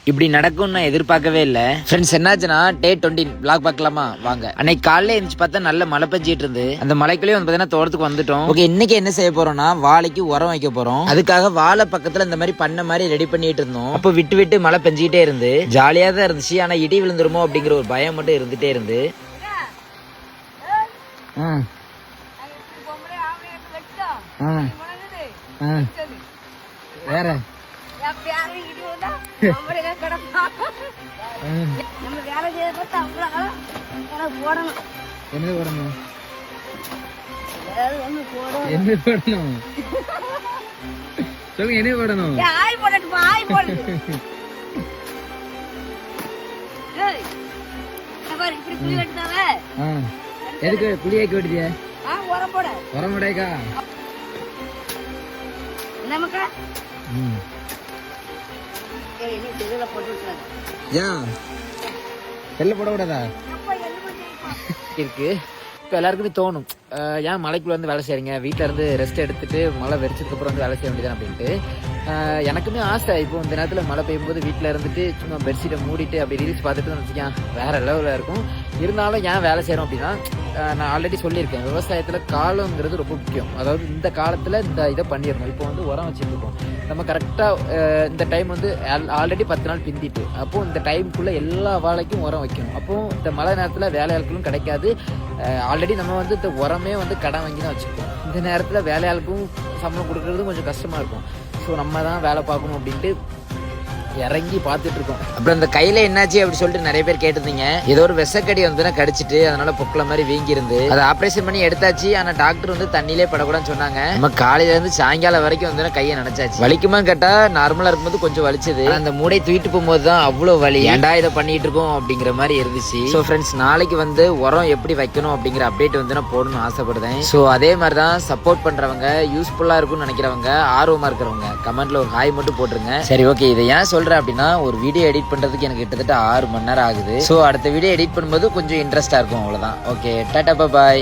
இப்படி நடக்கும் நான் எதிர்பார்க்கவே இல்ல. ஃப்ரெண்ட்ஸ் என்னாச்சுன்னா டே 20 vlog பார்க்கலாமா வாங்க. அன்னைக்கு காலையில எழுந்துச்சு பார்த்தா நல்ல மழை பெஞ்சிட்டு இருந்து அந்த மலைக்குள்ளேயே வந்து பார்த்தீங்கன்னா தோட்டத்துக்கு வந்துட்டோம். ஓகே, இன்னைக்கு என்ன செய்ய போறோம்னா வாழைக்கு உரம் வைக்க போறோம். அதுக்காக வாழை பக்கத்துல இந்த மாதிரி பண்ண மாதிரி ரெடி பண்ணிட்டு இருந்தோம். அப்போ விட்டு விட்டு மழை பெஞ்சிக்கிட்டே இருந்து ஜாலியா தான் இருந்துச்சு. ஆனா இடி விழுந்துருமோ அப்படிங்கிற ஒரு பயம் மட்டும் இருந்துட்டே இருந்து. வேற என்ன போடணும் சொல்லுங்க, என்ன போடணும்? எதுக்கு புளியாக்கி விட்டுதியா? உரம் போடாக்கா செல்ல போட கூடாதா இருக்கு. இப்போ எல்லாருக்குமே தோணும், ஏன் மலைக்குள்ள வந்து வேலை செய்றீங்க, வீட்டில இருந்து ரெஸ்ட் எடுத்துட்டு மழை வெறிச்சதுக்கு அப்புறம் வந்து வேலை செய்ய வேண்டியதான் அப்படின்ட்டு. எனக்குமே ஆசை. இப்போ இந்த நேரத்தில் மழை பெய்யும்போது வீட்டில் இருந்துட்டு சும்மா பெட்ஷீட்டை மூடிட்டு அப்படி ரீல்ஸ் பார்த்துட்டு வச்சுக்கேன் வேற லெவலில் இருக்கும். இருந்தாலும் ஏன் வேலை செய்கிறோம் அப்படின்னா, நான் ஆல்ரெடி சொல்லியிருக்கேன், விவசாயத்தில் காலங்கிறது ரொம்ப முக்கியம். அதாவது இந்த காலத்தில் இந்த இதை பண்ணிடணும். இப்போ வந்து உரம் வச்சுருக்கோம், நம்ம கரெக்டாக இந்த டைம் வந்து ஆல்ரெடி 10 நாள் பிந்திட்டு, அப்போது இந்த டைமுக்குள்ளே எல்லா வாழைக்கும் உரம் வைக்கணும். அப்போது இந்த மழை நேரத்தில் வேலையாட்களும் கிடைக்காது. ஆல்ரெடி நம்ம வந்து இந்த உரமே வந்து கடன் வாங்கி தான் வச்சுருக்கோம். இந்த நேரத்தில் வேலையாளுக்கும் சம்பளம் கொடுக்கறது கொஞ்சம் கஷ்டமாக இருக்கும். ஸோ நம்ம தான் வேலை பார்க்கணும் அப்படின்ட்டு இறங்கி பார்த்துட்டு இருக்கோம். அப்புறம் இந்த கையில என்னாச்சு அப்படி சொல்லிட்டு நிறைய பேர் கேட்டிருந்தீங்க. ஏதோ ஒரு விஷக்கடி வந்து கடிச்சிட்டு அதனால பொக்கல மாதிரி வீங்கி இருந்து அதை ஆப்ரேஷன் பண்ணி எடுத்தாச்சு. ஆனா டாக்டர் வந்து தண்ணியிலே படக்கூடாதுன்னு சொன்னாங்க. நம்ம காலையில இருந்து சாயங்காலம் வரைக்கும் வந்து கையை நினைச்சாச்சு. வலிக்குமா கேட்டா நார்மலா இருக்கும்போது கொஞ்சம் வலிச்சது. அந்த மூடை தூக்கிட்டு போகும்போது தான் அவ்வளவு வலி. ஏன்டா இதை பண்ணிட்டு இருக்கோம் அப்படிங்கிற மாதிரி இருந்துச்சு. ஸோ ஃப்ரெண்ட்ஸ், நாளைக்கு வந்து உரம் எப்படி வைக்கணும் அப்படிங்கிற அப்டேட் வந்து நான் போடணும்னு ஆசைப்படுறேன். ஸோ அதே மாதிரி தான் சப்போர்ட் பண்றவங்க, யூஸ்ஃபுல்லா இருக்கும்னு நினைக்கிறவங்க, ஆர்வமா இருக்கிறவங்க கமெண்ட்ல ஒரு ஹாய் மட்டும் போட்டுருங்க. சரி, ஓகே. இதை ஏன் சொல்றேன் அப்படின்னா, ஒரு வீடியோ எடிட் பண்றதுக்கு எனக்கு கிட்டத்தட்ட 6 மணி நேரம் ஆகுது. சோ அடுத்த வீடியோ எடிட் பண்ணும்போது கொஞ்சம் இன்ட்ரெஸ்டா இருக்கும், அவ்வளவுதான். ஓகே, டாடா, பாய்.